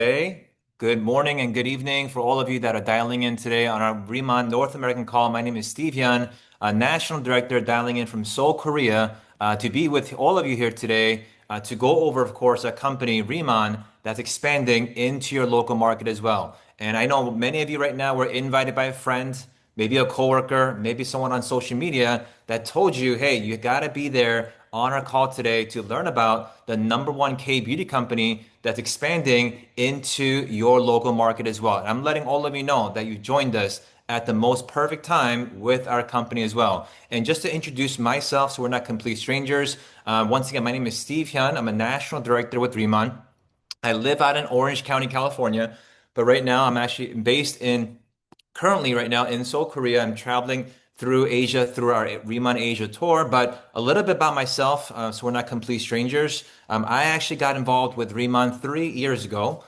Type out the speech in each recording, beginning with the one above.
Hey, good morning and good evening for all of you that are dialing in today on our Riman North American call. My name is Steve Hyun, a national director dialing in from Seoul, Korea, to be with all of you here today to go over, of course, a company, Riman, that's expanding into your local market as well. And I know many of you right now were invited by a friend, maybe a coworker, maybe someone on social media that told you, hey, you got to be there on our call today to learn about the number one K beauty company that's expanding into your local market as well. And I'm letting all of you know that you joined us at the most perfect time with our company as well. And just to introduce myself, so we're not complete strangers, once again, my name is Steve Hyun. I'm a national director with Riman. I live out in Orange County, California, but right now I'm actually based in currently right now in Seoul, Korea. I'm traveling through Asia through our Riman Asia tour, but a little bit about myself, so we're not complete strangers. I actually got involved with Riman 3 years ago.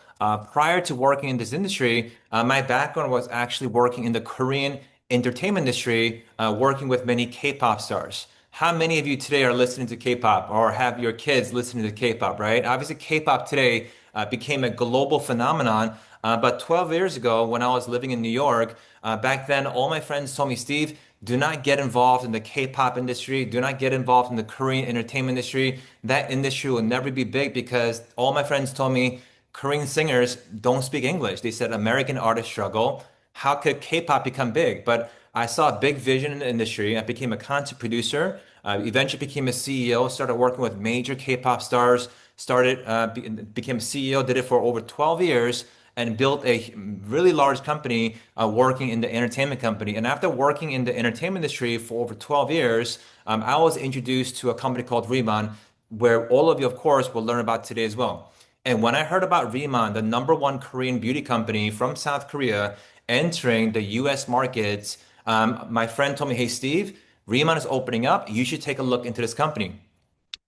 Prior to working in this industry, my background was actually working in the Korean entertainment industry, working with many K-pop stars. How many of you today are listening to K-pop or have your kids listening to K-pop, right? Obviously, K-pop today became a global phenomenon. But 12 years ago, when I was living in New York, back then, all my friends told me, Steve, do not get involved in the K-pop industry. Do not get involved in the Korean entertainment industry. That industry will never be big because all my friends told me Korean singers don't speak English. They said American artists struggle. How could K-pop become big? But I saw a big vision in the industry. I became a content producer. Eventually became a CEO. Started working with major K-pop stars. Became a CEO. Did it for over 12 years and built a really large company working in the entertainment company. And after working in the entertainment industry for over 12 years, I was introduced to a company called Riman, where all of you, of course, will learn about today as well. And when I heard about Riman, the number one Korean beauty company from South Korea entering the US markets, my friend told me, hey, Steve, Riman is opening up. You should take a look into this company.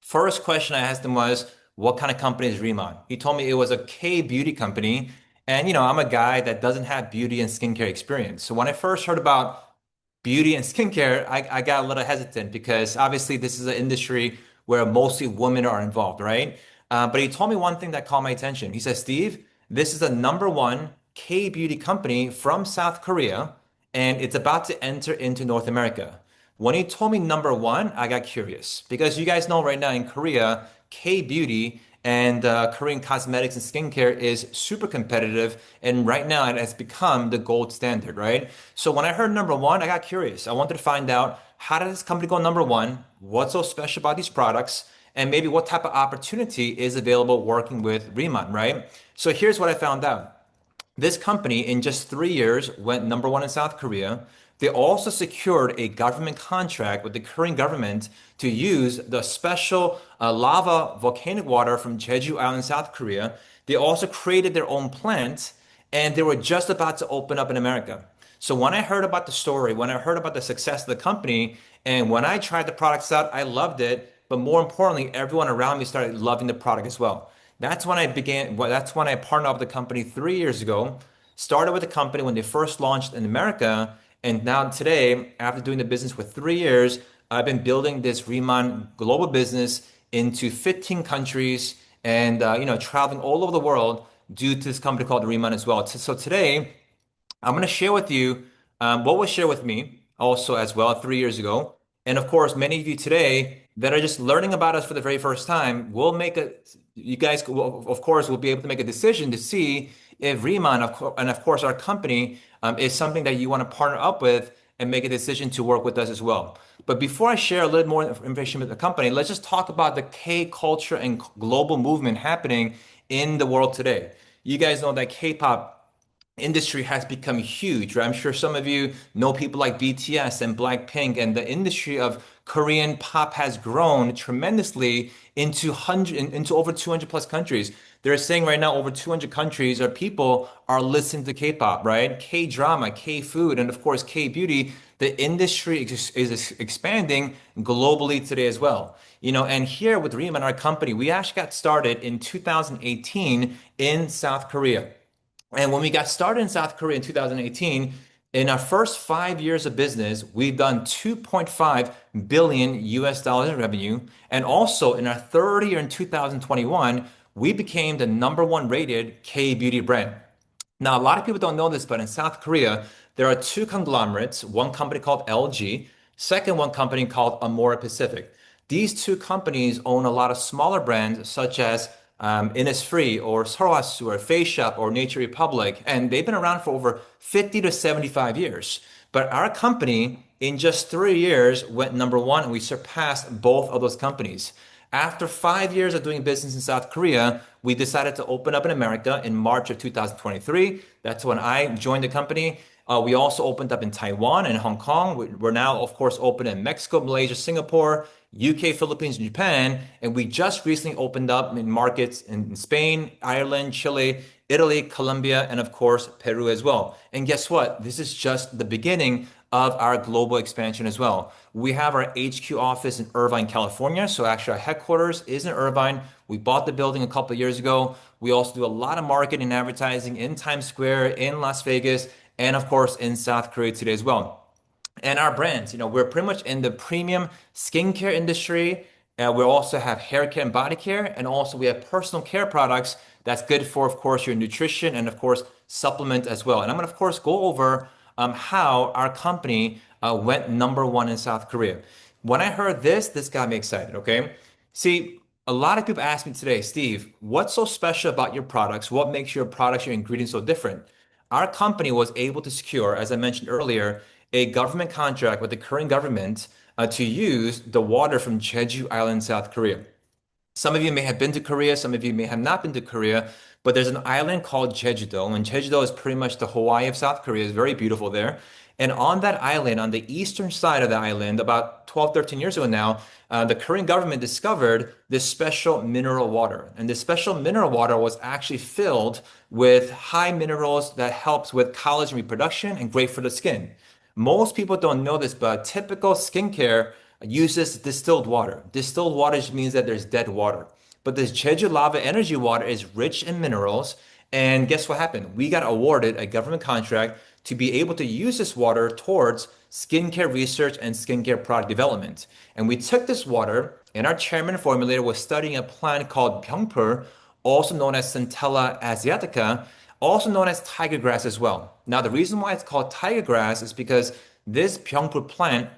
First question I asked him was, what kind of company is Riman? He told me it was a K beauty company. And, I'm a guy that doesn't have beauty and skincare experience. So when I first heard about beauty and skincare, I got a little hesitant because obviously this is an industry where mostly women are involved, right? But he told me one thing that caught my attention. He said, Steve, this is the number one K beauty company from South Korea, and it's about to enter into North America. When he told me number one, I got curious because you guys know right now in Korea, K beauty and Korean cosmetics and skincare is super competitive. And right now it has become the gold standard, right? So when I heard number one, I got curious. I wanted to find out how did this company go number one? What's so special about these products? And maybe what type of opportunity is available working with Riman, right? So here's what I found out. This company, in just 3 years, went number one in South Korea. They also secured a government contract with the Korean government to use the special lava volcanic water from Jeju Island, South Korea. They also created their own plant, and they were just about to open up in America. So when I heard about the story, when I heard about the success of the company, and when I tried the products out, I loved it. But more importantly, everyone around me started loving the product as well. That's when I partnered up with the company 3 years ago. Started with the company when they first launched in America. And now today, after doing the business for 3 years, I've been building this Riman global business into 15 countries and, traveling all over the world due to this company called Riman as well. So today, I'm going to share with you what was shared with me also as well 3 years ago. And of course, many of you today that are just learning about us for the very first time will you guys, of course, will be able to make a decision to see if Riemann, and of course, our company is something that you want to partner up with and make a decision to work with us as well. But before I share a little more information with the company, let's just talk about the K culture and global movement happening in the world today. You guys know that K-pop industry has become huge, right? I'm sure some of you know people like BTS and Blackpink, and the industry of Korean pop has grown tremendously into over 200 plus countries. They're saying right now over 200 countries or people are listening to K-pop, right? K-drama, K-food, and of course K-beauty. The industry is expanding globally today as well. And here with Riemann, our company, we actually got started in 2018 in South Korea. And when we got started in South Korea in 2018, in our first 5 years of business, we've done 2.5 billion US dollars in revenue. And also in our third year in 2021, we became the number one rated K-beauty brand. Now, a lot of people don't know this, but in South Korea, there are two conglomerates, one company called LG, second one company called Amore Pacific. These two companies own a lot of smaller brands such as Innisfree or Soroasu or Face Shop or Nature Republic, and they've been around for over 50 to 75 years. But our company, in just 3 years, went number one, and we surpassed both of those companies. After 5 years of doing business in South Korea, we decided to open up in America in March of 2023. That's when I joined the company. We also opened up in Taiwan and Hong Kong. We're now, of course, open in Mexico, Malaysia, Singapore, UK, Philippines, and Japan. And we just recently opened up in markets in Spain, Ireland, Chile, Italy, Colombia, and of course, Peru as well. And guess what? This is just the beginning of our global expansion as well. We have our HQ office in Irvine, California. So actually our headquarters is in Irvine. We bought the building a couple of years ago. We also do a lot of marketing and advertising in Times Square, in Las Vegas, and of course in South Korea today as well. And our brands, we're pretty much in the premium skincare industry. We also have hair care and body care, and also we have personal care products that's good for, of course, your nutrition and, of course, supplement as well. And I'm going to, of course, go over how our company went number one in South Korea. When I heard this got me excited, okay? See, a lot of people ask me today, Steve, what's so special about your products? What makes your products, your ingredients so different? Our company was able to secure, as I mentioned earlier, a government contract with the Korean government to use the water from Jeju Island, South Korea. Some of you may have been to Korea, some of you may have not been to Korea, but there's an island called Jeju-do, and Jeju-do is pretty much the Hawaii of South Korea. It's very beautiful there. And on that island, on the eastern side of the island, about 12, 13 years ago now, the Korean government discovered this special mineral water. And this special mineral water was actually filled with high minerals that helps with collagen reproduction and great for the skin. Most people don't know this, but typical skincare uses distilled water. Distilled water just means that there's dead water. But this Jeju lava energy water is rich in minerals. And guess what happened? We got awarded a government contract to be able to use this water towards skincare research and skincare product development. And we took this water, and our chairman and formulator was studying a plant called Byungpur, also known as Centella asiatica, also known as tiger grass as well. Now, the reason why it's called tiger grass is because this Byungpur plant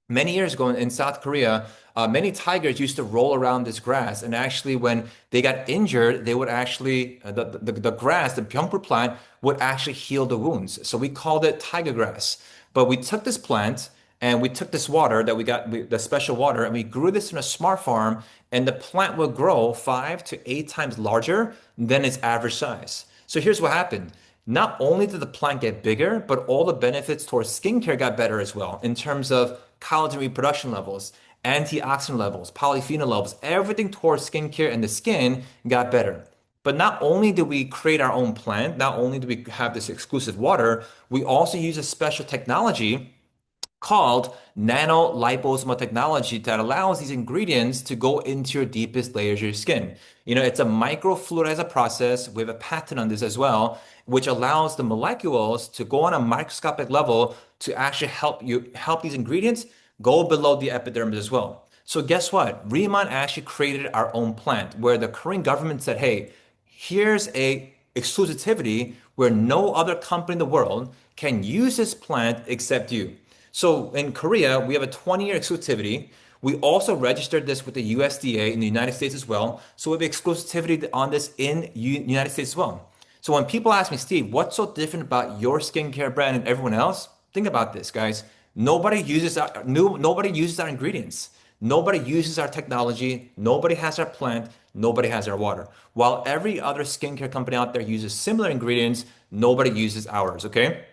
many years ago in South Korea, many tigers used to roll around this grass. And actually, when they got injured, they would actually, the grass, the Byungpur plant, would actually heal the wounds. So we called it tiger grass. But we took this plant and we took this water that we got, the special water, and we grew this in a smart farm. And the plant will grow 5 to 8 times larger than its average size. So here's what happened. Not only did the plant get bigger, but all the benefits towards skincare got better as well in terms of collagen reproduction levels, antioxidant levels, polyphenol levels, everything towards skincare and the skin got better. But not only did we create our own plant, not only do we have this exclusive water, we also use a special technology called nano liposomal technology that allows these ingredients to go into your deepest layers of your skin. It's a microfluidizer process. We have a patent on this as well, which allows the molecules to go on a microscopic level to actually help these ingredients go below the epidermis as well. So guess what? Riman actually created our own plant where the Korean government said, hey, here's a exclusivity where no other company in the world can use this plant except you. So in Korea, we have a 20-year exclusivity. We also registered this with the USDA in the United States as well. So we have exclusivity on this in United States as well. So when people ask me, Steve, what's so different about your skincare brand and everyone else? Think about this, guys. Nobody uses our ingredients. Nobody uses our technology. Nobody has our plant. Nobody has our water. While every other skincare company out there uses similar ingredients, nobody uses ours, okay?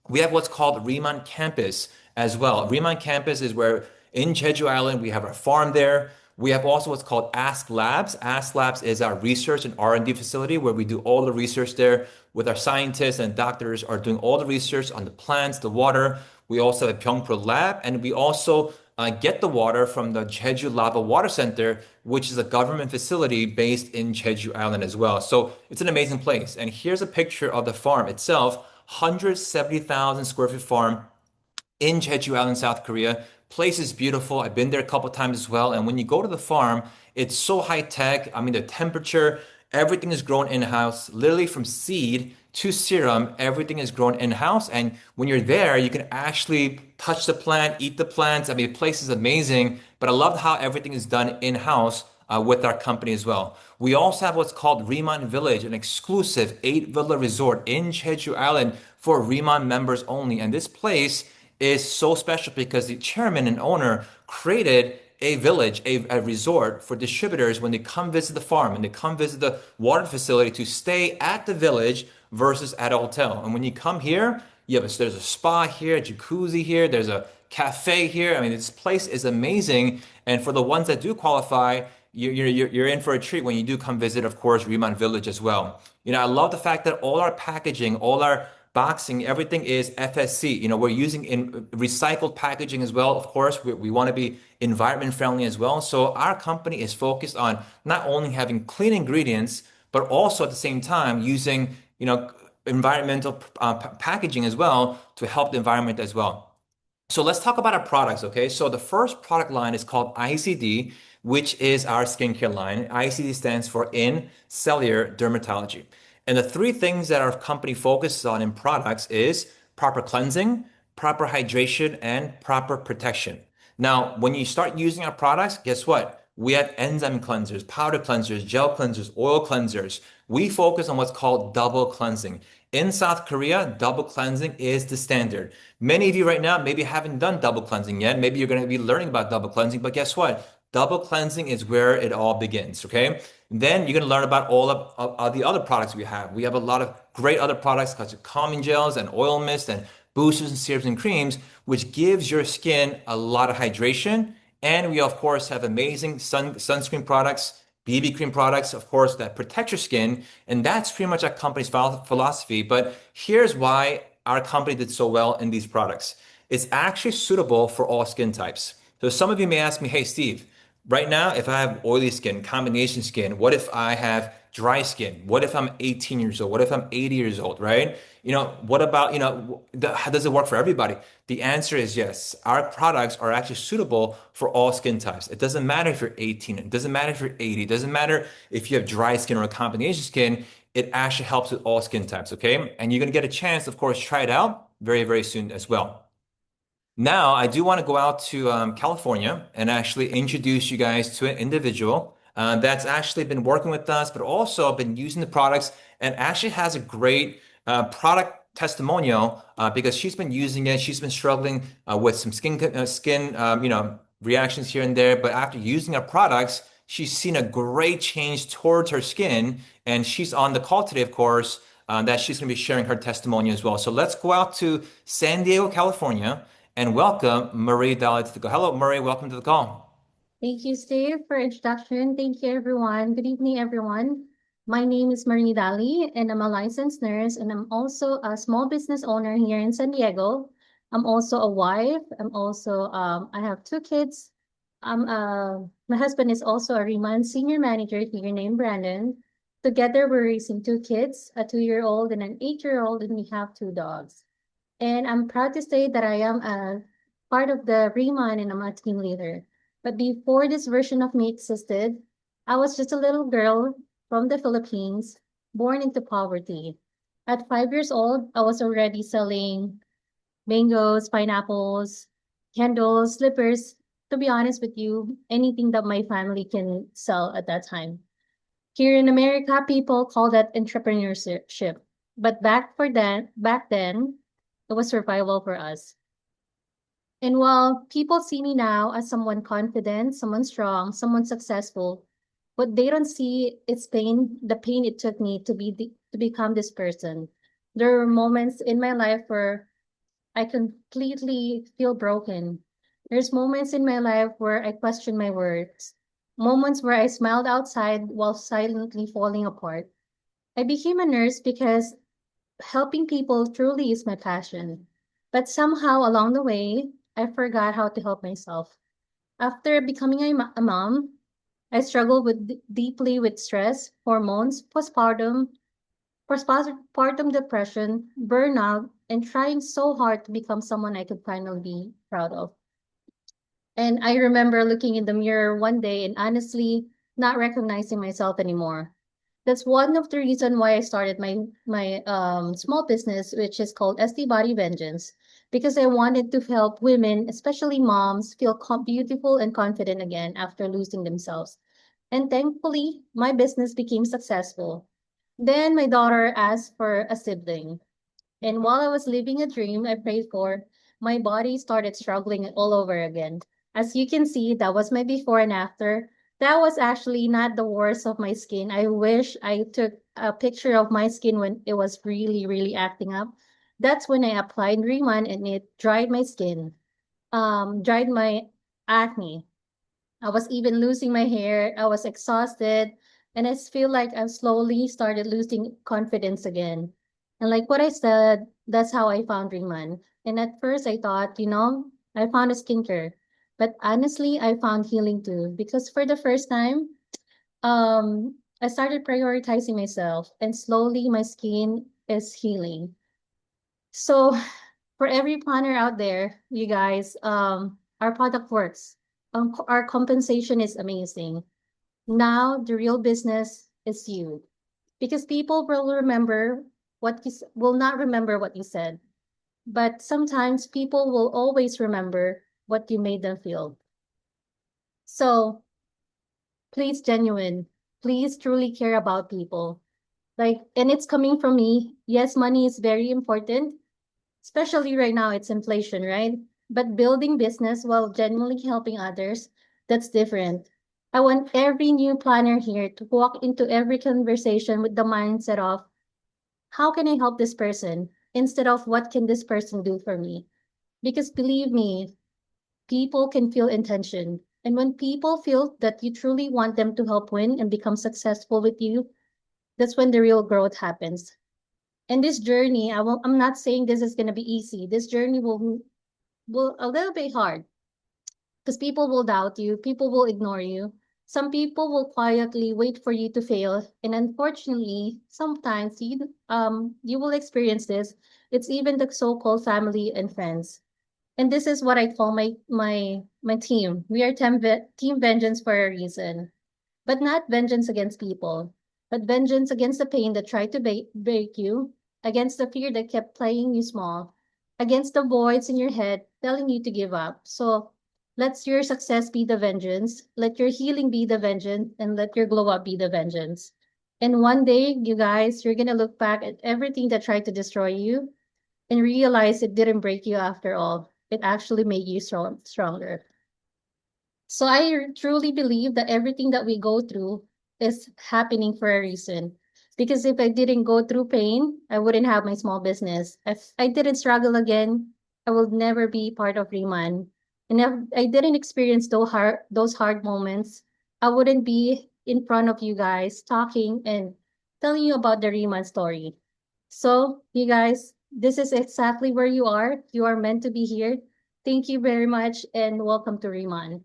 We have what's called Riman Campus as well. Riman Campus is where in Jeju Island, we have our farm there. We have also what's called Ask Labs. Ask Labs is our research and R&D facility where we do all the research there with our scientists and doctors are doing all the research on the plants, the water. We also have a Byungpur lab, and we also get the water from the Jeju Lava Water Center, which is a government facility based in Jeju Island as well. So it's an amazing place. And here's a picture of the farm itself, 170,000 square feet farm in Jeju Island, South Korea. Place is beautiful. I've been there a couple times as well. And when you go to the farm, it's so high tech. I mean, the temperature Everything is grown in-house, literally from seed to serum. Everything is grown in-house. And when you're there, you can actually touch the plant, eat the plants. I mean, the place is amazing, but I love how everything is done in-house with our company as well. We also have what's called Riman Village, an exclusive 8 villa resort in Jeju Island for Riman members only. And this place is so special because the chairman and owner created a village, a resort for distributors when they come visit the farm and they come visit the water facility to stay at the village versus at a hotel. And when you come here, there's a spa here, a jacuzzi here, there's a cafe here. I mean, this place is amazing. And for the ones that do qualify, you're in for a treat when you do come visit, of course, Riman Village as well. I love the fact that all our packaging, all our boxing, everything is FSC. We're using in recycled packaging as well. Of course, we want to be environment friendly as well. So our company is focused on not only having clean ingredients, but also at the same time using, environmental packaging as well to help the environment as well. So let's talk about our products, okay? So the first product line is called ICD, which is our skincare line. ICD stands for In Cellular Dermatology. And the three things that our company focuses on in products is proper cleansing, proper hydration, and proper protection. Now, when you start using our products, guess what? We have enzyme cleansers, powder cleansers, gel cleansers, oil cleansers. We focus on what's called double cleansing. In South Korea, double cleansing is the standard. Many of you right now maybe haven't done double cleansing yet. Maybe you're going to be learning about double cleansing, but guess what? Double cleansing is where it all begins, okay? Then you're going to learn about all of the other products we have. We have a lot of great other products such as calming gels and oil mist and boosters and serums and creams, which gives your skin a lot of hydration. And we, of course, have amazing sunscreen products, BB cream products, of course, that protect your skin. And that's pretty much our company's philosophy. But here's why our company did so well in these products. It's actually suitable for all skin types. So some of you may ask me, hey, Steve, right now, if I have oily skin, combination skin, what if I have dry skin? What if I'm 18 years old? What if I'm 80 years old, right? What about, how does it work for everybody? The answer is yes. Our products are actually suitable for all skin types. It doesn't matter if you're 18, it doesn't matter if you're 80, it doesn't matter if you have dry skin or a combination skin. It actually helps with all skin types, okay? And you're gonna get a chance, of course, try it out very, very soon as well. Now, I do want to go out to California and actually introduce you guys to an individual that's actually been working with us, but also been using the products and actually has a great product testimonial because she's been using it. She's been struggling with some skin reactions here and there, but after using our products, she's seen a great change towards her skin, and she's on the call today, of course. That she's going to be sharing her testimony as well. So let's go out to San Diego, California, and welcome Marie Dalit to the call. Hello, Marie. Welcome to the call. Thank you, Steve, for introduction. Thank you, everyone. Good evening, everyone. My name is Marini Dali, and I'm a licensed nurse, and I'm also a small business owner here in San Diego. I'm also a wife. I have two kids. My husband is also a Riman senior manager here named Brandon. Together, we're raising two kids, a 2-year-old and an 8-year-old, and we have two dogs. And I'm proud to say that I am a part of the Riman and I'm a team leader. But before this version of me existed, I was just a little girl from the Philippines, born into poverty. At 5 years old, I was already selling mangoes, pineapples, candles, slippers. To be honest with you, anything that my family can sell at that time. Here in America, people call that entrepreneurship. But back then, it was survival for us. And while people see me now as someone confident, someone strong, someone successful, what they don't see is the pain it took me to become this person. There were moments in my life where I completely feel broken. There's moments in my life where I question my words. Moments where I smiled outside while silently falling apart. I became a nurse because helping people truly is my passion. But somehow along the way, I forgot how to help myself. After becoming a mom, I struggled deeply with stress, hormones, postpartum depression, burnout, and trying so hard to become someone I could finally be proud of. And I remember looking in the mirror one day and honestly not recognizing myself anymore. That's one of the reason why I started my small business, which is called SD Body Vengeance, because I wanted to help women, especially moms, feel beautiful and confident again after losing themselves. And thankfully, my business became successful. Then my daughter asked for a sibling. And while I was living a dream I prayed for, my body started struggling all over again. As you can see, that was my before and after. That was actually not the worst of my skin. I wish I took a picture of my skin when it was really, really acting up. That's when I applied Riman and it dried my skin, dried my acne. I was even losing my hair. I was exhausted. And I feel like I slowly started losing confidence again. And like what I said, that's how I found Riman. And at first I thought, I found a skincare. But honestly, I found healing too. Because for the first time, I started prioritizing myself and slowly my skin is healing. So for every planner out there, you guys, our product works. Our compensation is amazing. Now the real business is you, because people will not remember what you said, but sometimes people will always remember what you made them feel. So please, genuine, please truly care about people. And it's coming from me. Yes, money is very important. Especially right now, it's inflation, right? But building business while genuinely helping others, that's different. I want every new planner here to walk into every conversation with the mindset of, how can I help this person? Instead of, what can this person do for me? Because believe me, people can feel intention. And when people feel that you truly want them to help win and become successful with you, that's when the real growth happens. And this journey, I'm not saying this is going to be easy. This journey will a little bit hard because people will doubt you, people will ignore you. Some people will quietly wait for you to fail, and unfortunately, sometimes you will experience this. It's even the so-called family and friends. And this is what I call my team. We are team vengeance for a reason. But not vengeance against people, but vengeance against the pain that tried to break you, against the fear that kept playing you small, against the voids in your head telling you to give up. So let your success be the vengeance, let your healing be the vengeance, and let your glow up be the vengeance. And one day, you guys, you're going to look back at everything that tried to destroy you and realize it didn't break you after all. It actually made you stronger. So I truly believe that everything that we go through is happening for a reason. Because if I didn't go through pain, I wouldn't have my small business. If I didn't struggle again, I would never be part of Riman. And if I didn't experience those hard moments, I wouldn't be in front of you guys talking and telling you about the Riman story. So, you guys, this is exactly where you are. You are meant to be here. Thank you very much and welcome to Riman.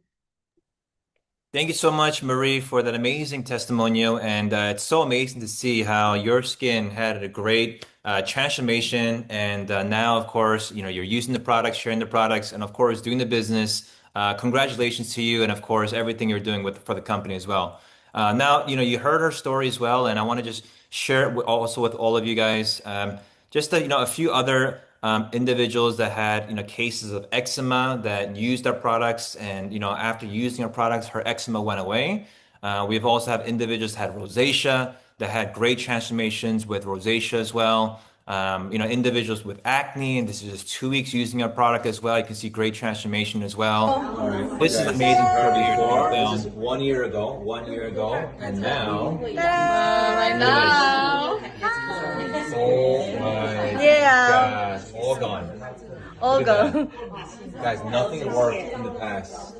Thank you so much, Marie, for that amazing testimonial. And it's so amazing to see how your skin had a great transformation. And now, of course, you're using the products, sharing the products, and of course, doing the business. Congratulations to you, and of course, everything you're doing for the company as well. Now, you heard her story as well, and I want to just share it also with all of you guys. Just a few other individuals that had cases of eczema that used our products, and after using our products, her eczema went away. We've also had individuals that had rosacea that had great transformations with rosacea as well. Individuals with acne, and this is just 2 weeks using our product as well. You can see great transformation as well. All right, This is an guys, amazing heard story here to break before. This is down. 1 year ago. 1 year ago, and now Right look at this. now. Oh my Yeah. gosh, all gone. All Look at go. that, guys. Nothing worked in the past.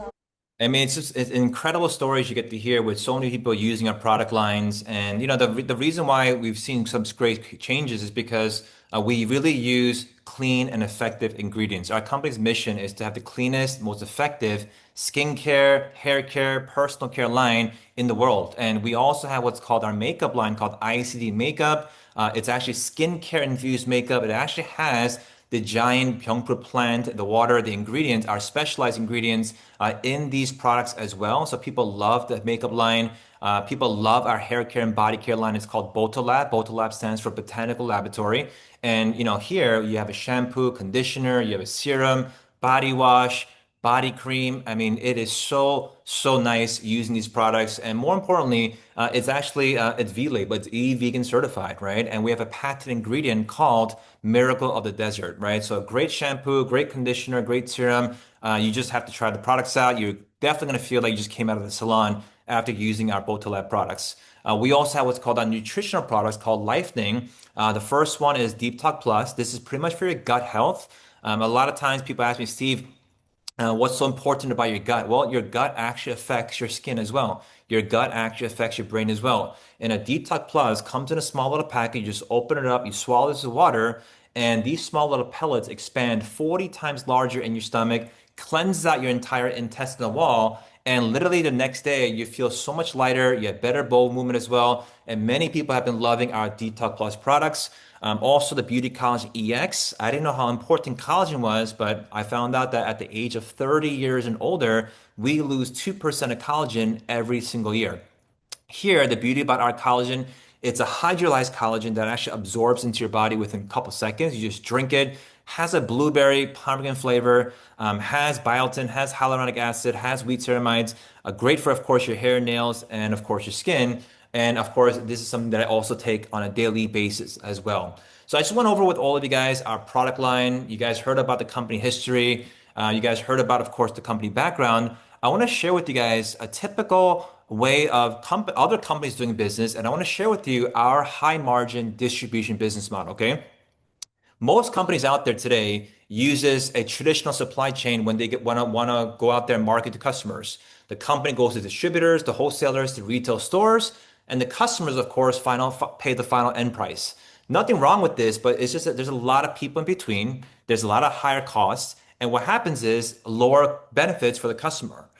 I mean, it's incredible stories you get to hear with so many people using our product lines. And the reason why we've seen some great changes is because we really use clean and effective ingredients. Our company's mission is to have the cleanest, most effective skincare, hair care, personal care line in the world. And we also have what's called our makeup line called ICD Makeup. It's actually skincare infused makeup. It actually has the giant Pyeongpru plant, the water, the ingredients are specialized ingredients in these products as well. So people love the makeup line. People love our hair care and body care line. It's called Botolab. Botolab stands for Botanical Laboratory. And here you have a shampoo, conditioner, you have a serum, body wash, body cream. I mean, it is so nice using these products. And more importantly, it's V-Label, it's E vegan certified, right? And we have a patented ingredient called Miracle of the Desert, right? So great shampoo, great conditioner, great serum. You just have to try the products out. You're definitely going to feel like you just came out of the salon after using our Botolab products. We also have what's called our nutritional products called Lifening. The first one is Deep Talk Plus. This is pretty much for your gut health. A lot of times people ask me, Steve, what's so important about your gut? Well, your gut actually affects your skin as well. Your gut actually affects your brain as well. And a Deep Talk Plus comes in a small little package. You just open it up, you swallow this with water, and these small little pellets expand 40 times larger in your stomach, cleanses out your entire intestinal wall, and literally the next day you feel so much lighter, you have better bowel movement as well. And many people have been loving our Detox Plus products. Also the Beauty Collagen EX. I didn't know how important collagen was, but I found out that at the age of 30 years and older, we lose 2% of collagen every single year. Here, the beauty about our collagen, it's a hydrolyzed collagen that actually absorbs into your body within a couple seconds. You just drink it. Has a blueberry pumpkin flavor, has biotin, has hyaluronic acid, has wheat ceramides. Great for, of course, your hair, nails, and of course your skin. And of course, this is something that I also take on a daily basis as well. So I just went over with all of you guys our product line. You guys heard about the company history. You guys heard about, of course, the company background. I want to share with you guys a typical way of other companies doing business, and I want to share with you our high margin distribution business model. Okay. Most companies out there today uses a traditional supply chain when they wanna go out there and market to customers. The company goes to distributors, the wholesalers, to retail stores, and the customers, of course, pay the final end price. Nothing wrong with this, but it's just that there's a lot of people in between. There's a lot of higher costs, and what happens is lower benefits for the customer.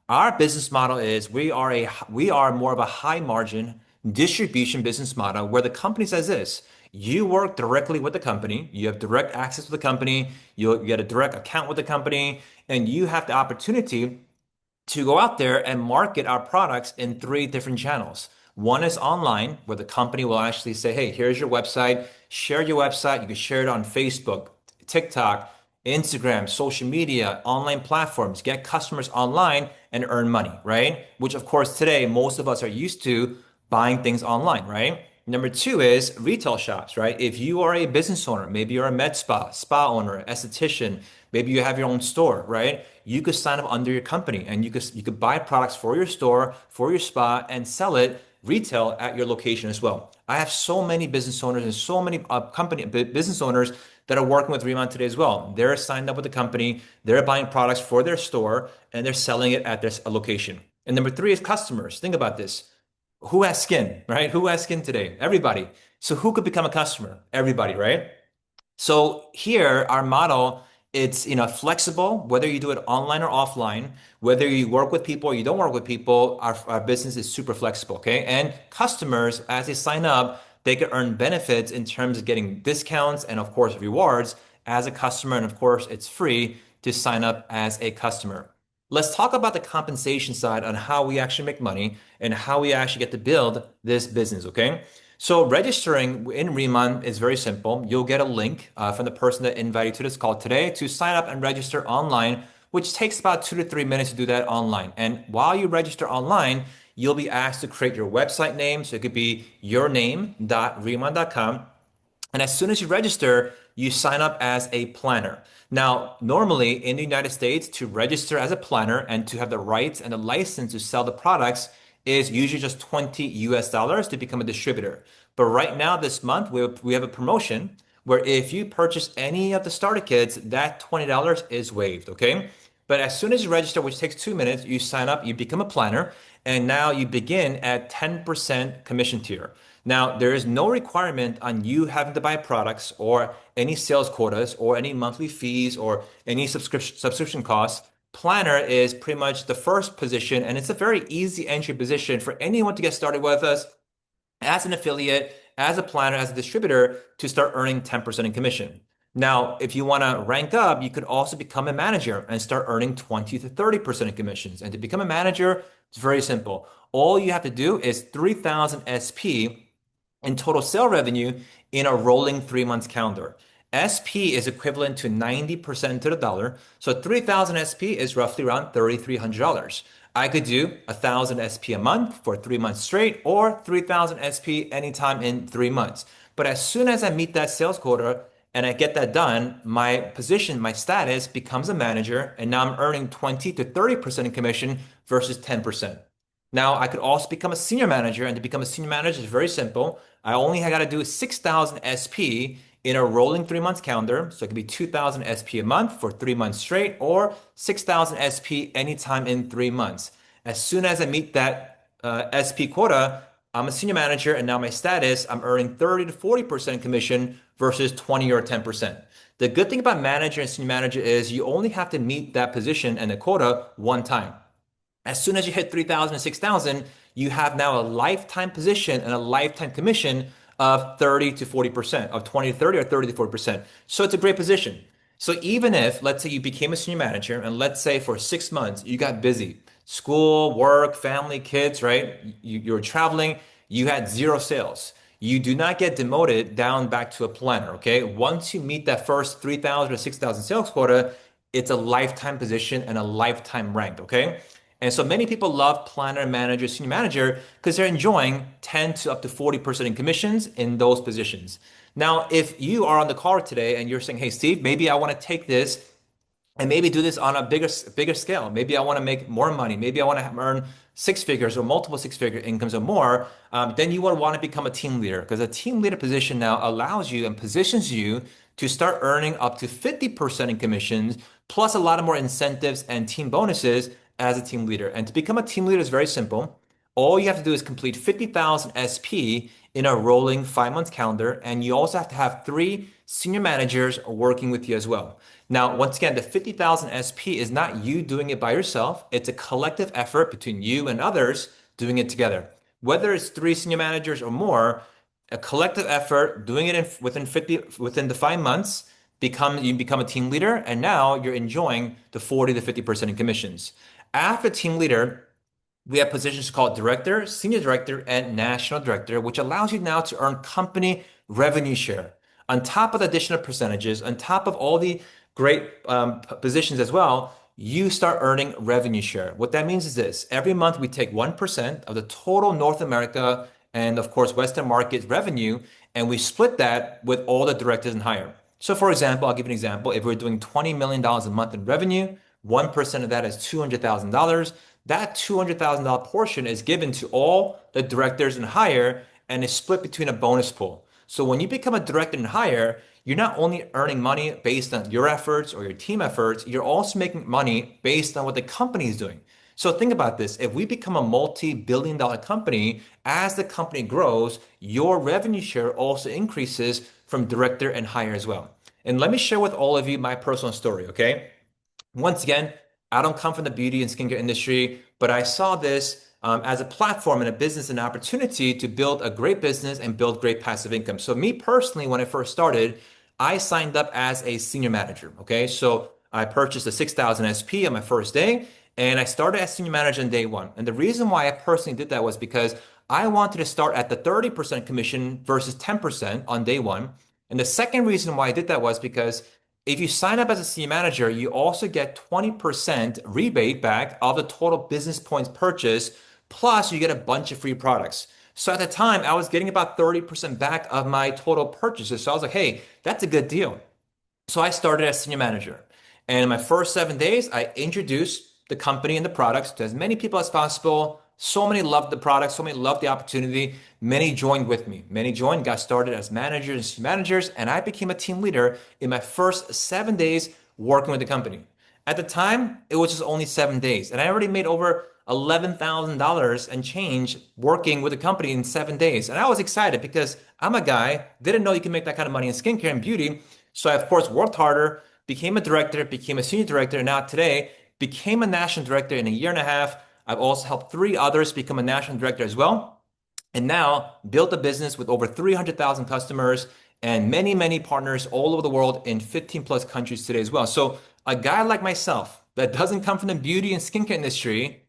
Our business model is we are more of a high margin distribution business model where the company says this. You work directly with the company, you have direct access to the company, you get a direct account with the company, and you have the opportunity to go out there and market our products in three different channels. One is online, where the company will actually say, hey, here's your website, share your website. You can share it on Facebook, TikTok, Instagram, social media, online platforms, get customers online and earn money, right? Which, of course, today, most of us are used to buying things online, right? Number two is retail shops, right? If you are a business owner, maybe you're a med spa owner, esthetician, maybe you have your own store, right? You could sign up under your company and you could buy products for your store, for your spa, and sell it retail at your location as well. I have so many business owners and so many business owners that are working with Riman today as well. They're signed up with the company, they're buying products for their store, and they're selling it at their location. And number three is customers. Think about this. Who has skin, right? Who has skin today? Everybody. So who could become a customer? Everybody, right? So here, our model, it's flexible, whether you do it online or offline, whether you work with people or you don't work with people, our business is super flexible, okay? And customers, as they sign up, they can earn benefits in terms of getting discounts and of course rewards as a customer. And of course, it's free to sign up as a customer. Let's talk about the compensation side on how we actually make money and how we actually get to build this business, okay? So registering in Riman is very simple. You'll get a link from the person that invited you to this call today to sign up and register online, which takes about 2 to 3 minutes to do that online. And while you register online, you'll be asked to create your website name. So it could be yourname.riman.com. And as soon as you register, you sign up as a planner. Now, normally in the United States, to register as a planner and to have the rights and the license to sell the products is usually just $20 to become a distributor. But right now, this month, we have a promotion where if you purchase any of the starter kits, that $20 is waived, okay? But as soon as you register, which takes 2 minutes, you sign up, you become a planner, and now you begin at 10% commission tier. Now, there is no requirement on you having to buy products or any sales quotas or any monthly fees or any subscription costs. Planner is pretty much the first position, and it's a very easy entry position for anyone to get started with us as an affiliate, as a planner, as a distributor to start earning 10% in commission. Now, if you want to rank up, you could also become a manager and start earning 20 to 30% in commissions. And to become a manager, it's very simple. All you have to do is 3,000 SP in total sale revenue in a rolling 3 months calendar. SP is equivalent to 90% to the dollar. So 3,000 SP is roughly around $3,300. I could do 1,000 SP a month for 3 months straight or 3,000 SP anytime in 3 months. But as soon as I meet that sales quota and I get that done, my position, my status becomes a manager, and now I'm earning 20 to 30% in commission versus 10%. Now, I could also become a senior manager, and to become a senior manager is very simple. I only got to do 6,000 SP in a rolling 3 months calendar. So it could be 2,000 SP a month for 3 months straight or 6,000 SP anytime in 3 months. As soon as I meet that SP quota, I'm a senior manager, and now my status, I'm earning 30 to 40% commission versus 20 or 10%. The good thing about manager and senior manager is you only have to meet that position and the quota one time. As soon as you hit 3,000 and 6,000, you have now a lifetime position and a lifetime commission of 30 to 40%, of 20 to 30 or 30 to 40%. So it's a great position. So even if, let's say you became a senior manager and let's say for 6 months you got busy, school, work, family, kids, right? You were traveling, you had zero sales. You do not get demoted down back to a planner, okay? Once you meet that first 3,000 or 6,000 sales quota, it's a lifetime position and a lifetime rank, okay? And so many people love planner, manager, senior manager because they're enjoying 10 to up to 40% in commissions in those positions. Now, if you are on the call today and you're saying, hey, Steve, maybe I want to take this and maybe do this on a bigger scale. Maybe I want to make more money. Maybe I want to earn six figures or multiple six-figure incomes or more. Then you would want to become a team leader because a team leader position now allows you and positions you to start earning up to 50% in commissions, plus a lot of more incentives and team bonuses as a team leader. And to become a team leader is very simple. All you have to do is complete 50,000 SP in a rolling 5 months calendar, and you also have to have three senior managers working with you as well. Now, once again, the 50,000 SP is not you doing it by yourself. It's a collective effort between you and others doing it together. Whether it's three senior managers or more, a collective effort doing it within the 5 months, you become a team leader, and now you're enjoying the 40 to 50% in commissions. After team leader, we have positions called director, senior director, and national director, which allows you now to earn company revenue share. On top of the additional percentages, on top of all the great positions as well, you start earning revenue share. What that means is this: every month we take 1% of the total North America and, of course, Western market revenue, and we split that with all the directors and higher. So, for example, I'll give you an example. If we're doing $20 million a month in revenue, 1% of that is $200,000. That $200,000 portion is given to all the directors and higher and is split between a bonus pool. So when you become a director and higher, you're not only earning money based on your efforts or your team efforts, you're also making money based on what the company is doing. So think about this. If we become a multi-billion dollar company, as the company grows, your revenue share also increases from director and higher as well. And let me share with all of you my personal story, okay? Once again, I don't come from the beauty and skincare industry, but I saw this as a platform and a business and opportunity to build a great business and build great passive income. So me personally, when I first started, I signed up as a senior manager. Okay, so I purchased a 6,000 SP on my first day, and I started as senior manager on day one. And the reason why I personally did that was because I wanted to start at the 30% commission versus 10% on day one. And the second reason why I did that was because if you sign up as a senior manager, you also get 20% rebate back of the total business points purchase, plus you get a bunch of free products. So at the time, I was getting about 30% back of my total purchases. So I was like, hey, that's a good deal. So I started as senior manager. And in my first 7 days, I introduced the company and the products to as many people as possible. So many loved the product, so many loved the opportunity. Many joined with me. Many joined, got started as managers and senior managers, and I became a team leader in my first 7 days working with the company. At the time, it was just only 7 days, and I already made over $11,000 and change working with the company in 7 days. And I was excited because I'm a guy, didn't know you can make that kind of money in skincare and beauty. So I, of course, worked harder, became a director, became a senior director, and now today became a national director in a year and a half. I've also helped three others become a national director as well. And now built a business with over 300,000 customers and many, many partners all over the world in 15 plus countries today as well. So a guy like myself that doesn't come from the beauty and skincare industry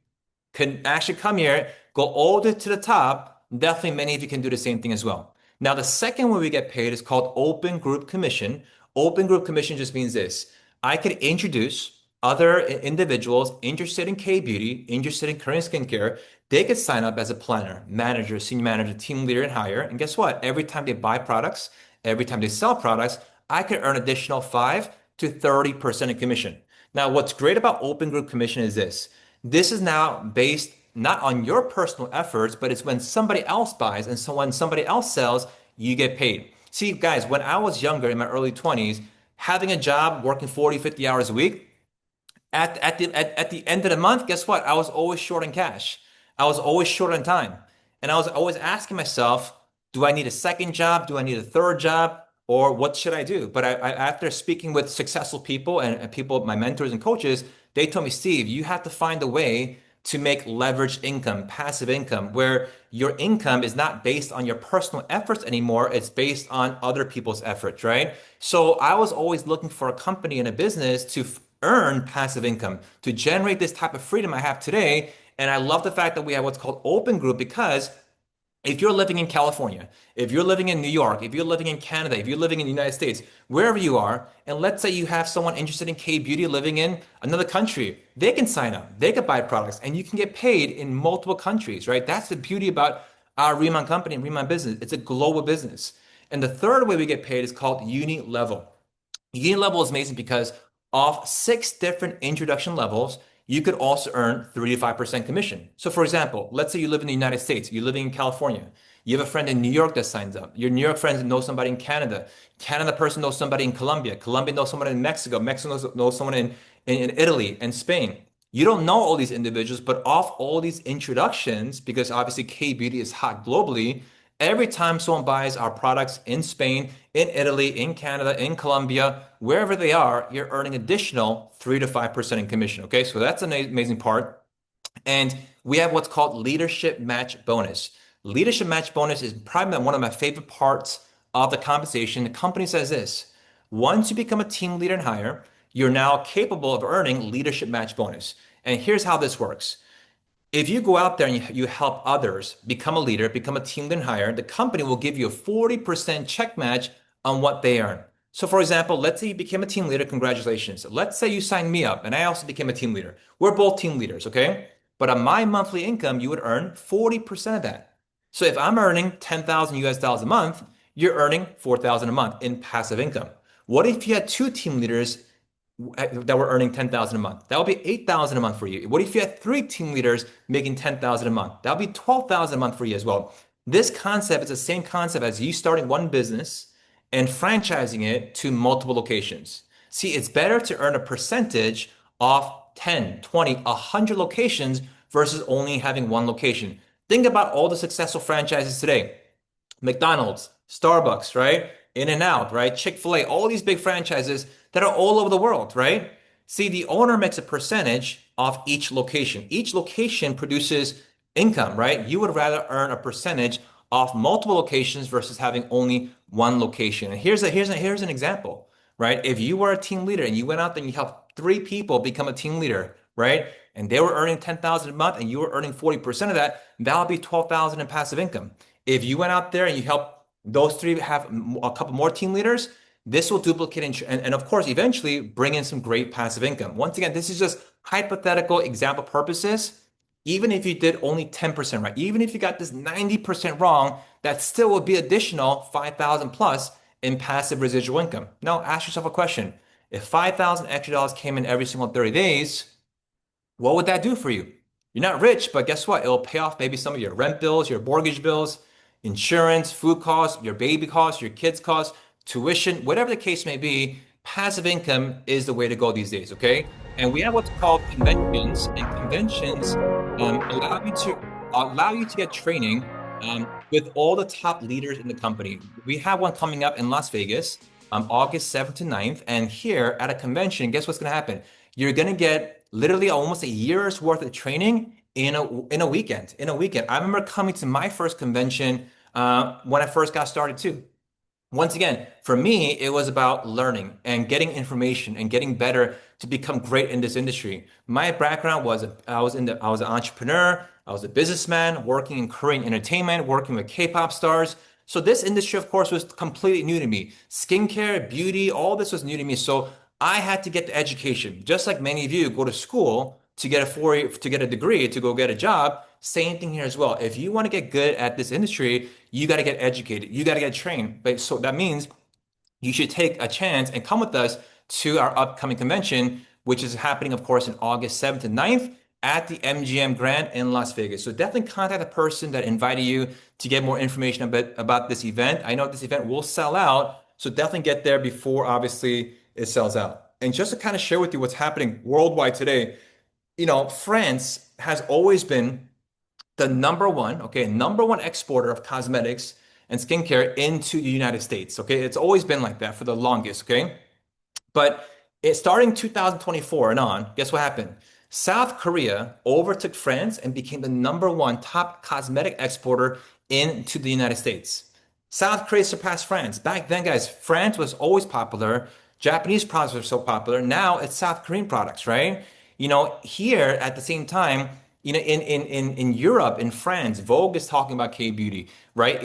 can actually come here, go all the way to the top. Definitely many of you can do the same thing as well. Now, the second way we get paid is called open group commission. Open group commission just means this. I could introduce other individuals interested in K-beauty, interested in Korean skincare. They could sign up as a planner, manager, senior manager, team leader, and higher. And guess what? Every time they buy products, every time they sell products, I could earn additional 5 to 30% in commission. Now, what's great about open group commission is this. This is now based not on your personal efforts, but it's when somebody else buys and so when somebody else sells, you get paid. See, guys, when I was younger in my early 20s, having a job working 40, 50 hours a week, at the end of the month, guess what? I was always short on cash. I was always short on time. And I was always asking myself, do I need a second job? Do I need a third job? Or what should I do? But after speaking with successful people and people, my mentors and coaches, they told me, Steve, you have to find a way to make leveraged income, passive income, where your income is not based on your personal efforts anymore. It's based on other people's efforts, right? So I was always looking for a company and a business to earn passive income, to generate this type of freedom I have today. And I love the fact that we have what's called open group because if you're living in California, if you're living in New York, if you're living in Canada, if you're living in the United States, wherever you are, and let's say you have someone interested in K-beauty living in another country, they can sign up, they can buy products, and you can get paid in multiple countries, right? That's the beauty about our Riman company and Riman business. It's a global business. And the third way we get paid is called uni level. Uni level is amazing because off 6 different introduction levels, you could also earn 3 to 5% commission. So for example, let's say you live in the United States, you're living in California, you have a friend in New York that signs up. Your New York friends know somebody in Canada. Canada person knows somebody in Colombia. Colombia knows someone in Mexico. Mexico knows someone in Italy and Spain. You don't know all these individuals, but off all these introductions, because obviously K-beauty is hot globally, every time someone buys our products in Spain, in Italy, in Canada, in Colombia, wherever they are, you're earning additional 3 to 5% in commission. Okay, so that's an amazing part. And we have what's called leadership match bonus. Leadership match bonus is probably one of my favorite parts of the compensation. The company says this: once you become a team leader and higher, you're now capable of earning leadership match bonus. And here's how this works. If you go out there and you help others become a leader, become a team leader and higher, the company will give you a 40% check match on what they earn. So for example, let's say you became a team leader, congratulations. Let's say you signed me up and I also became a team leader. We're both team leaders, okay? But on my monthly income, you would earn 40% of that. So if I'm earning 10,000 US dollars a month, you're earning 4,000 a month in passive income. What if you had 2 team leaders that were earning 10,000 a month? That would be 8,000 a month for you. What if you had 3 team leaders making 10,000 a month? That would be 12,000 a month for you as well. This concept is the same concept as you starting one business and franchising it to multiple locations. See, it's better to earn a percentage off 10, 20, 100 locations versus only having one location. Think about all the successful franchises today. McDonald's, Starbucks, right? In-N-Out, right? Chick-fil-A, all these big franchises that are all over the world, right? See, the owner makes a percentage off each location. Each location produces income, right? You would rather earn a percentage off multiple locations versus having only one location. And here's an example, right? If you were a team leader and you went out there and you helped 3 people become a team leader, right? And they were earning 10,000 a month and you were earning 40% of that, that would be 12,000 in passive income. If you went out there and you helped those 3 have a couple more team leaders, this will duplicate and of course, eventually bring in some great passive income. Once again, this is just hypothetical example purposes. Even if you did only 10% right, even if you got this 90% wrong, that still would be additional 5,000 plus in passive residual income. Now, ask yourself a question. If 5,000 extra dollars came in every single 30 days, what would that do for you? You're not rich, but guess what? It'll pay off maybe some of your rent bills, your mortgage bills, insurance, food costs, your baby costs, your kids' costs, tuition, whatever the case may be. Passive income is the way to go these days, okay? And we have what's called conventions, and conventions allow you to get training with all the top leaders in the company. We have one coming up in Las Vegas, August 7th to 9th. And here at a convention, guess what's going to happen? You're going to get literally almost a year's worth of training in a weekend. In a weekend, I remember coming to my first convention when I first got started too. Once again, for me, it was about learning and getting information and getting better to become great in this industry. My background was I was an entrepreneur, I was a businessman working in Korean entertainment, working with K-pop stars. So this industry, of course, was completely new to me. Skincare, beauty, all this was new to me. So I had to get the education, just like many of you go to school to get a to get a degree to go get a job. Same thing here as well. If you want to get good at this industry, you got to get educated. You got to get trained. But so that means you should take a chance and come with us to our upcoming convention, which is happening, of course, in August 7th and 9th at the MGM Grand in Las Vegas. So definitely contact the person that invited you to get more information about this event. I know this event will sell out, so definitely get there before obviously it sells out. And just to kind of share with you what's happening worldwide today, France has always been the number one exporter of cosmetics and skincare into the United States. Okay, it's always been like that for the longest. Okay, but starting 2024 and on, guess what happened? South Korea overtook France and became the number one top cosmetic exporter into the United States. South Korea surpassed France. Back then, guys, France was always popular. Japanese products were so popular. Now it's South Korean products, right? Here at the same time, in Europe, in France, Vogue is talking about K-beauty, right?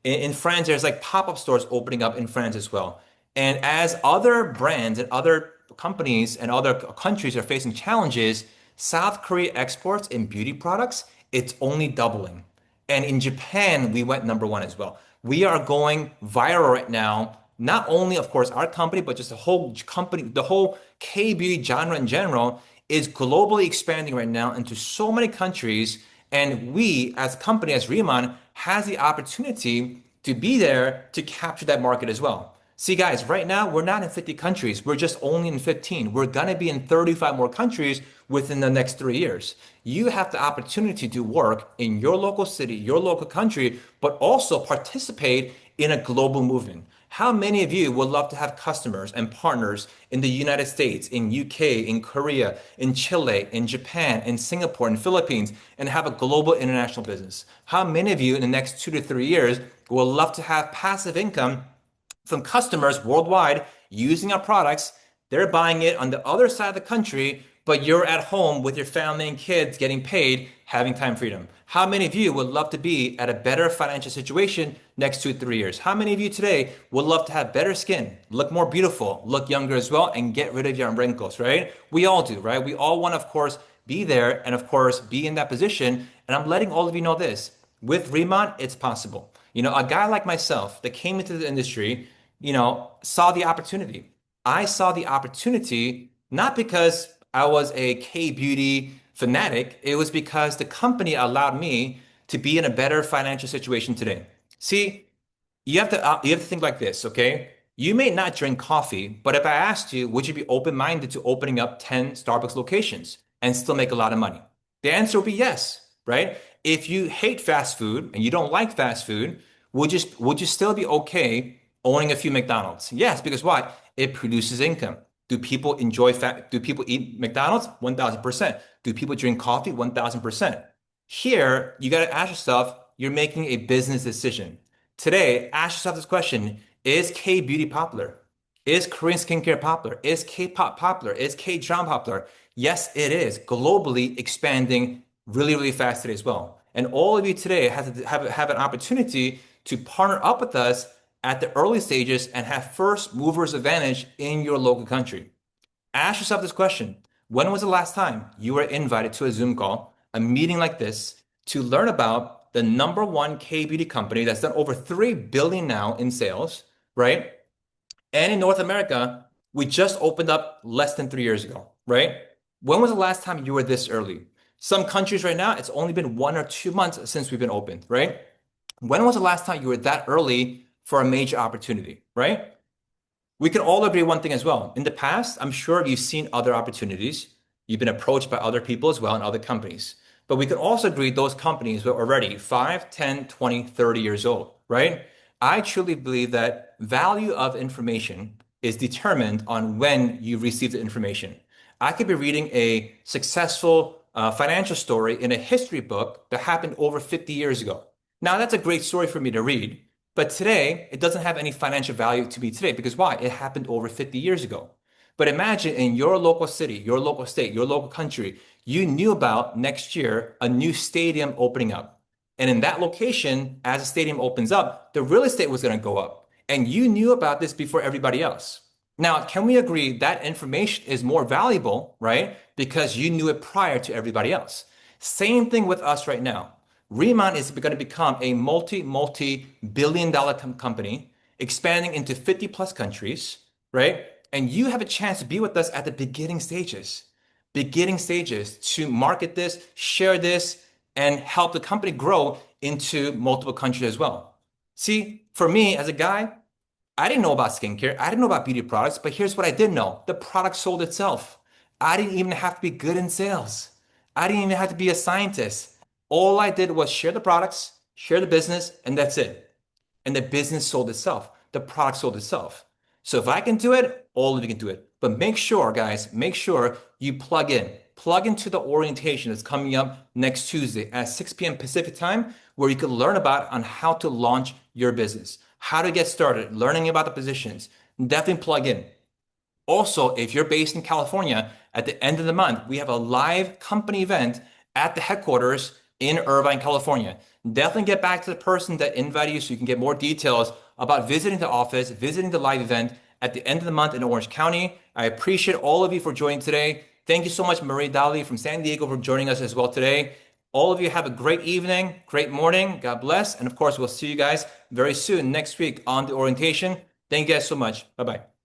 In France, there's like pop-up stores opening up in France as well. And as other brands and other companies and other countries are facing challenges, South Korea exports in beauty products, it's only doubling. And in Japan, we went number one as well. We are going viral right now. Not only, of course, our company, but just the whole company, the whole K-beauty genre in general is globally expanding right now into so many countries. And we, as a company, as Riman, has the opportunity to be there to capture that market as well. See, guys, right now we're not in 50 countries. We're just only in 15. We're going to be in 35 more countries within the next 3 years. You have the opportunity to work in your local city, your local country, but also participate in a global movement. How many of you would love to have customers and partners in the United States, in UK, in Korea, in Chile, in Japan, in Singapore, in Philippines, and have a global international business? How many of you in the next 2 to 3 years would love to have passive income from customers worldwide using our products? They're buying it on the other side of the country, but you're at home with your family and kids getting paid, having time freedom. How many of you would love to be at a better financial situation next 2 to 3 years? How many of you today would love to have better skin, look more beautiful, look younger as well, and get rid of your wrinkles, right? We all do, right? We all want to, of course, be there and, of course, be in that position. And I'm letting all of you know this. With Remont, it's possible. A guy like myself that came into the industry, saw the opportunity. I saw the opportunity not because I was a K-beauty fanatic. It was because the company allowed me to be in a better financial situation today. See, you have to think like this, okay? You may not drink coffee, but if I asked you, would you be open-minded to opening up 10 Starbucks locations and still make a lot of money? The answer would be yes, right? If you hate fast food and you don't like fast food, would you still be okay owning a few McDonald's? Yes, because why? It produces income. Do people eat McDonald's? 1000%. Do people drink coffee? 1000%. Here, you got to ask yourself, you're making a business decision. Today, ask yourself this question: is K beauty popular? Is Korean skincare popular? Is K-pop popular? Is K-drama popular? Yes, it is. Globally expanding really, really fast today as well. And all of you today have an opportunity to partner up with us at the early stages and have first movers advantage in your local country. Ask yourself this question: when was the last time you were invited to a Zoom call, a meeting like this, to learn about the number one K-beauty company that's done over 3 billion now in sales, right? And in North America, we just opened up less than 3 years ago, right? When was the last time you were this early? Some countries right now, it's only been 1 or 2 months since we've been opened, right? When was the last time you were that early for a major opportunity, right? We can all agree one thing as well. In the past, I'm sure you've seen other opportunities. You've been approached by other people as well and other companies. But we can also agree those companies were already 5, 10, 20, 30 years old, right? I truly believe that value of information is determined on when you receive the information. I could be reading a successful financial story in a history book that happened over 50 years ago. Now, that's a great story for me to read, But today, it doesn't have any financial value to me today because why? It happened over 50 years ago. But imagine in your local city, your local state, your local country, you knew about next year a new stadium opening up. And in that location, as the stadium opens up, the real estate was going to go up. And you knew about this before everybody else. Now, can we agree that information is more valuable, right? Because you knew it prior to everybody else. Same thing with us right now. Riman is going to become a multi-billion dollar company, expanding into 50 plus countries, right? And you have a chance to be with us at the beginning stages to market this, share this, and help the company grow into multiple countries as well. See, for me as a guy, I didn't know about skincare. I didn't know about beauty products, but here's what I did know. The product sold itself. I didn't even have to be good in sales. I didn't even have to be a scientist. All I did was share the products, share the business, and that's it. And the business sold itself. The product sold itself. So if I can do it, all of you can do it. But make sure, guys, make sure you plug in. Plug into the orientation that's coming up next Tuesday at 6 p.m. Pacific time, where you can learn about on how to launch your business, how to get started, learning about the positions. Definitely plug in. Also, if you're based in California, at the end of the month, we have a live company event at the headquarters in Irvine, California. Definitely get back to the person that invited you so you can get more details about visiting the office, visiting the live event at the end of the month in Orange County. I appreciate all of you for joining today. Thank you so much, Marie Dali from San Diego, for joining us as well today. All of you have a great evening, great morning. God bless. And of course, we'll see you guys very soon next week on the orientation. Thank you guys so much. Bye bye.